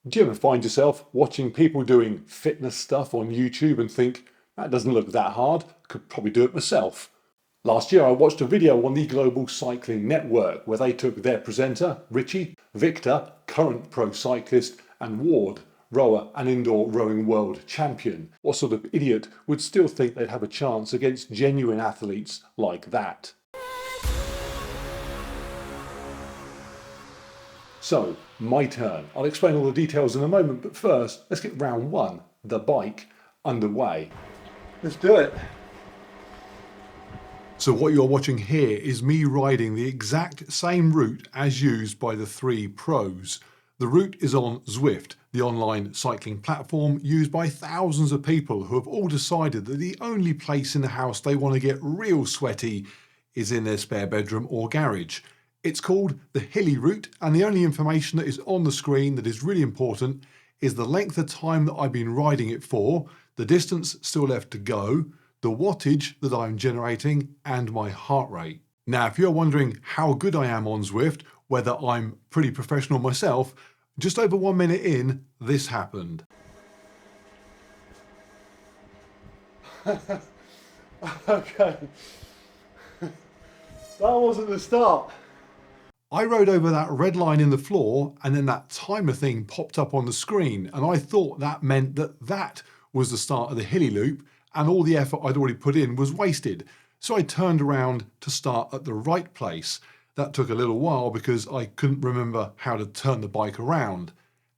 Do you ever find yourself watching people doing fitness stuff on YouTube and think, that doesn't look that hard, could probably do it myself? Last year I watched a video on the Global Cycling Network where they took their presenter, Richie, Victor, current pro cyclist, and Ward, rower and indoor rowing world champion. What sort of idiot would still think they'd have a chance against genuine athletes like that? So, my turn. I'll explain all the details in a moment, but first, let's get round one, the bike, underway. Let's do it. So what you're watching here is me riding the exact same route as used by the three pros. The route is on Zwift, the online cycling platform used by thousands of people who have all decided that the only place in the house they want to get real sweaty is in their spare bedroom or garage. It's called the hilly route, and the only information that is on the screen that is really important is the length of time that I've been riding it for, the distance still left to go, the wattage that I'm generating, and my heart rate. Now, if you're wondering how good I am on Zwift, whether I'm pretty professional myself, just over 1 minute in, this happened. Okay, that wasn't the start. I rode over that red line in the floor and then that timer thing popped up on the screen, and I thought that meant that was the start of the hilly loop and all the effort I'd already put in was wasted. So I turned around to start at the right place. That took a little while because I couldn't remember how to turn the bike around.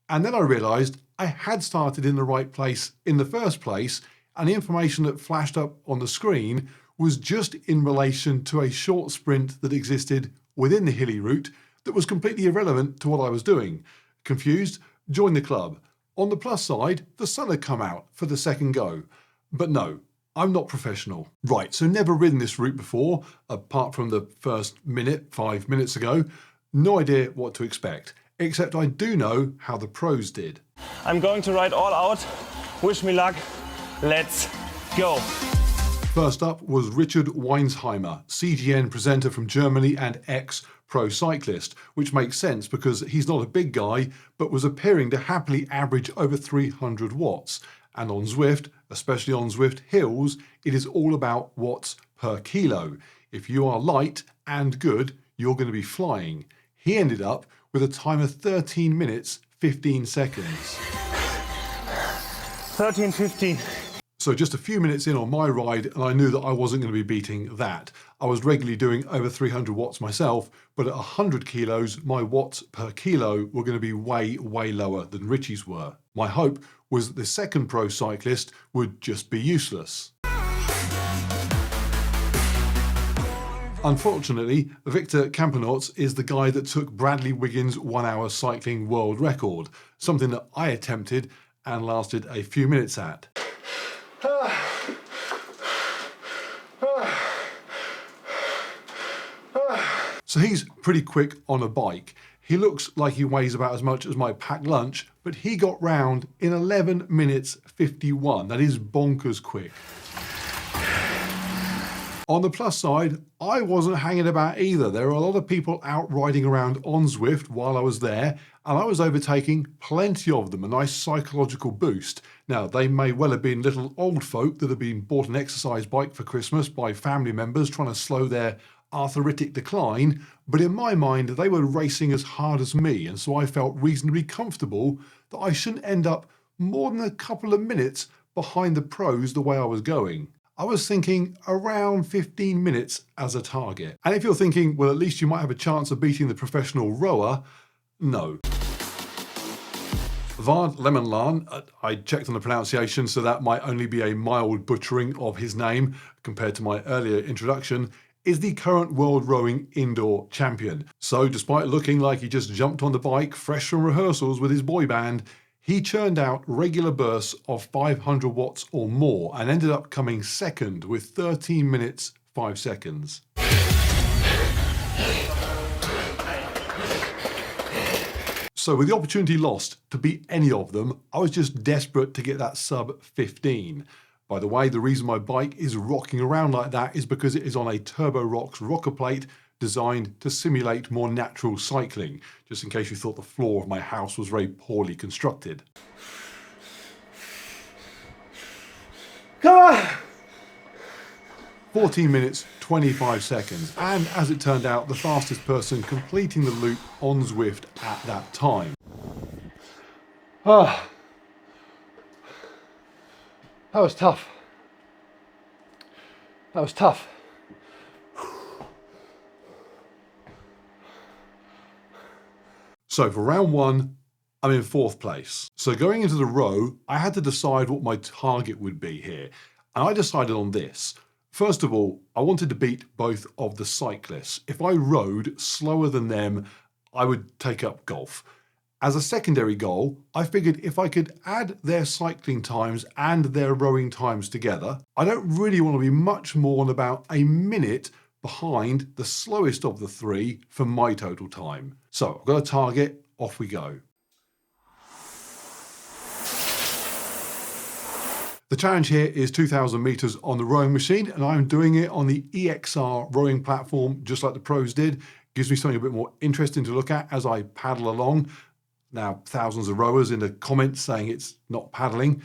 And then I realised I had started in the right place in the first place, and the information that flashed up on the screen was just in relation to a short sprint that existed within the hilly route that was completely irrelevant to what I was doing. Confused? Join the club. On the plus side, the sun had come out for the second go. But no, I'm not professional. Right, so never ridden this route before, apart from the first minute, 5 minutes ago. No idea what to expect, except I do know how the pros did. I'm going to ride all out. Wish me luck. Let's go. First up was Richard Weinsheimer, CGN presenter from Germany and ex-pro cyclist, which makes sense because he's not a big guy, but was appearing to happily average over 300 watts. And on Zwift, especially on Zwift hills, it is all about watts per kilo. If you are light and good, you're going to be flying. He ended up with a time of 13 minutes, 15 seconds. 13:15. So just a few minutes in on my ride and I knew that I wasn't going to be beating that. I was regularly doing over 300 watts myself, but at 100 kilos, my watts per kilo were going to be way, way lower than Richie's were. My hope was that the second pro cyclist would just be useless. Unfortunately, Victor Campenaerts is the guy that took Bradley Wiggins' 1 hour cycling world record, something that I attempted and lasted a few minutes at. So he's pretty quick on a bike. He looks like he weighs about as much as my packed lunch, but he got round in 11 minutes 51. That is bonkers quick. On the plus side, I wasn't hanging about either. There were a lot of people out riding around on Zwift while I was there, and I was overtaking plenty of them, a nice psychological boost. Now, they may well have been little old folk that had been bought an exercise bike for Christmas by family members trying to slow their arthritic decline, but in my mind, they were racing as hard as me, and so I felt reasonably comfortable that I shouldn't end up more than a couple of minutes behind the pros the way I was going. I was thinking around 15 minutes as a target. And if you're thinking, well, at least you might have a chance of beating the professional rower, no. Ward Lemmelijn, I checked on the pronunciation, so that might only be a mild butchering of his name compared to my earlier introduction, is the current world rowing indoor champion. So despite looking like he just jumped on the bike fresh from rehearsals with his boy band, he churned out regular bursts of 500 watts or more and ended up coming second with 13 minutes 5 seconds. So with the opportunity lost to beat any of them, I was just desperate to get that sub 15. By the way, the reason my bike is rocking around like that is because it is on a Turbo Rocks rocker plate designed to simulate more natural cycling, just in case you thought the floor of my house was very poorly constructed. Come on! 14 minutes, 25 seconds, and as it turned out, the fastest person completing the loop on Zwift at that time. Oh, that was tough. That was tough. So for round one, I'm in 4th place. So going into the row, I had to decide what my target would be here. And I decided on this. First of all, I wanted to beat both of the cyclists. If I rode slower than them, I would take up golf. As a secondary goal, I figured if I could add their cycling times and their rowing times together, I don't really want to be much more than about a minute behind the slowest of the 3 for my total time. So I've got a target, off we go. The challenge here is 2,000 meters on the rowing machine, and I'm doing it on the EXR rowing platform, just like the pros did. Gives me something a bit more interesting to look at as I paddle along. Now, thousands of rowers in the comments saying it's not paddling.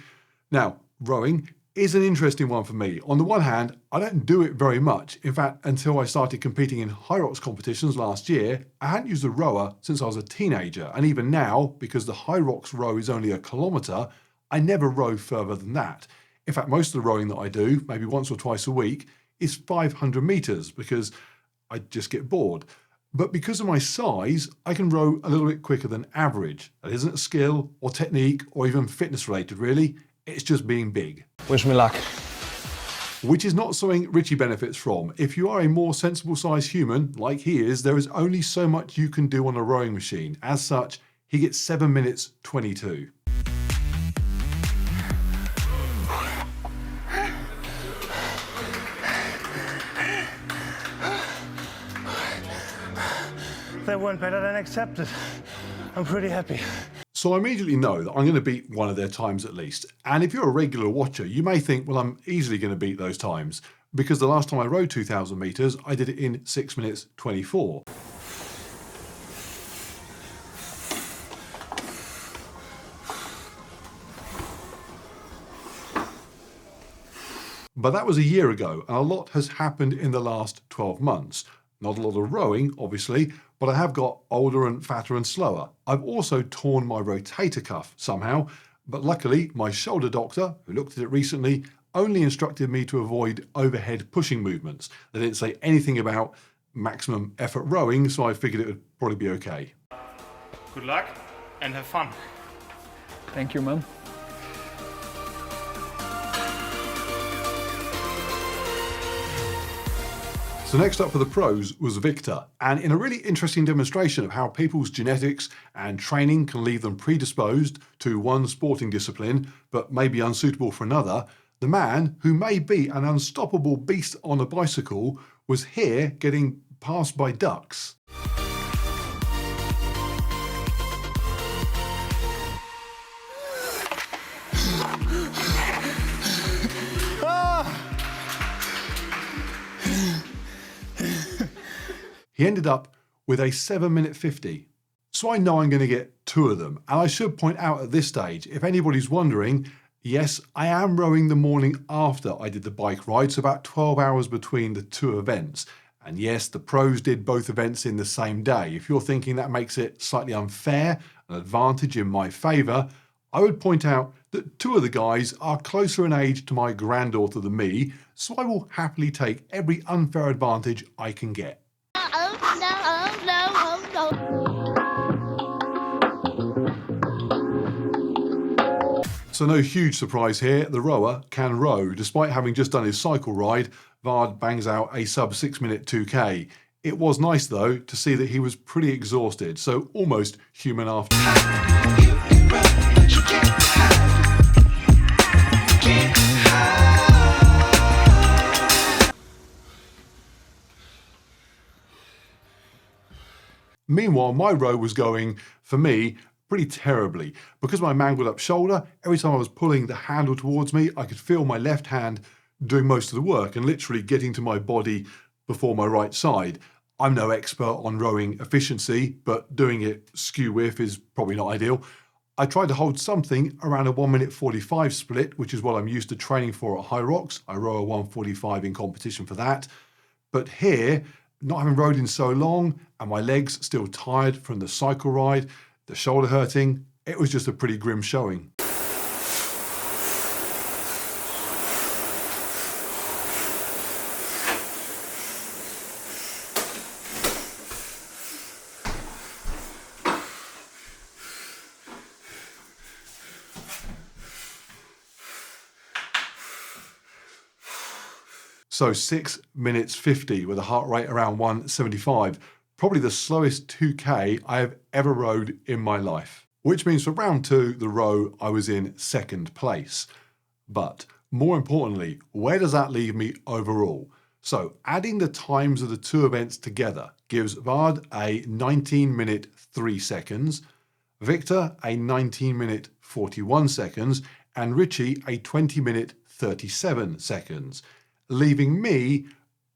Now, rowing is an interesting one for me. On the one hand, I don't do it very much. In fact, until I started competing in high rocks competitions last year, I hadn't used a rower since I was a teenager. And even now, because the high rocks row is only 1 kilometer, I never row further than that. In fact, most of the rowing that I do, maybe once or twice a week, is 500 meters because I just get bored. But because of my size, I can row a little bit quicker than average. That isn't a skill or technique or even fitness related, really. It's just being big. Wish me luck. Which is not something Richie benefits from. If you are a more sensible sized human, like he is, there is only so much you can do on a rowing machine. As such, he gets 7 minutes 22. They weren't better than accepted. I'm pretty happy. So I immediately know that I'm going to beat one of their times at least. And if you're a regular watcher, you may think, well, I'm easily going to beat those times, because the last time I rode 2,000 meters, I did it in 6 minutes 24. But that was a year ago, and a lot has happened in the last 12 months. Not a lot of rowing, obviously, but I have got older and fatter and slower. I've also torn my rotator cuff somehow, but luckily my shoulder doctor, who looked at it recently, only instructed me to avoid overhead pushing movements. They didn't say anything about maximum effort rowing, so I figured it would probably be okay. Good luck and have fun. Thank you, man. So next up for the pros was Victor, and in a really interesting demonstration of how people's genetics and training can leave them predisposed to one sporting discipline, but maybe unsuitable for another, the man who may be an unstoppable beast on a bicycle was here getting passed by ducks. He ended up with a 7 minute 50. So I know I'm going to get 2 of them. And I should point out at this stage, if anybody's wondering, yes, I am rowing the morning after I did the bike ride, so about 12 hours between the 2 events. And yes, the pros did both events in the same day. If you're thinking that makes it slightly unfair, an advantage in my favour, I would point out that 2 of the guys are closer in age to my granddaughter than me, so I will happily take every unfair advantage I can get. So no huge surprise here, the rower can row. Despite having just done his cycle ride, Ward bangs out a sub 6 minute 2K. It was nice though to see that he was pretty exhausted, so almost human after. Meanwhile, my row was going, for me, pretty terribly. Because of my mangled up shoulder, every time I was pulling the handle towards me, I could feel my left hand doing most of the work and literally getting to my body before my right side. I'm no expert on rowing efficiency, but doing it skew with is probably not ideal. I tried to hold something around a 1:45 split, which is what I'm used to training for at High Rocks. I row a 1:45 in competition for that. But here, not having rowed in so long and my legs still tired from the cycle ride, the shoulder hurting, it was just a pretty grim showing. So 6 minutes 50 with a heart rate around 175, probably the slowest 2K I have ever rowed in my life. Which means for round 2, the row, I was in 2nd place. But more importantly, where does that leave me overall? So adding the times of the 2 events together gives Ward a 19 minute 3 seconds, Victor a 19 minute 41 seconds, and Richie a 20 minute 37 seconds. Leaving me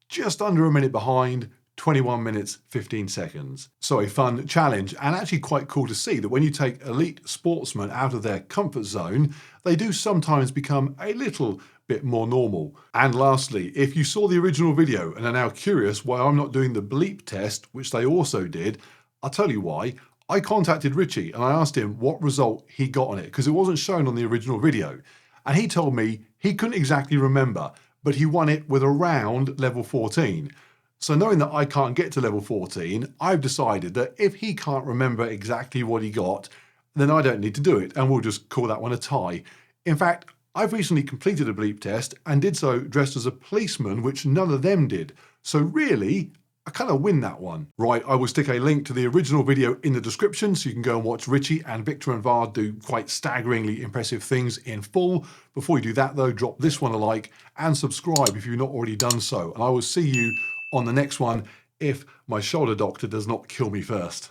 just under a minute behind, 21 minutes, 15 seconds. So a fun challenge, and actually quite cool to see that when you take elite sportsmen out of their comfort zone, they do sometimes become a little bit more normal. And lastly, if you saw the original video and are now curious why I'm not doing the bleep test, which they also did, I'll tell you why. I contacted Richie and I asked him what result he got on it, because it wasn't shown on the original video. And he told me he couldn't exactly remember, but he won it with around level 14. So knowing that I can't get to level 14, I've decided that if he can't remember exactly what he got, then I don't need to do it, and we'll just call that one a tie. In fact, I've recently completed a bleep test and did so dressed as a policeman, which none of them did. So really, I kind of win that one. Right, I will stick a link to the original video in the description so you can go and watch Richie and Victor and Ward do quite staggeringly impressive things in full. Before you do that though, drop this one a like and subscribe if you've not already done so. And I will see you on the next one if my shoulder doctor does not kill me first.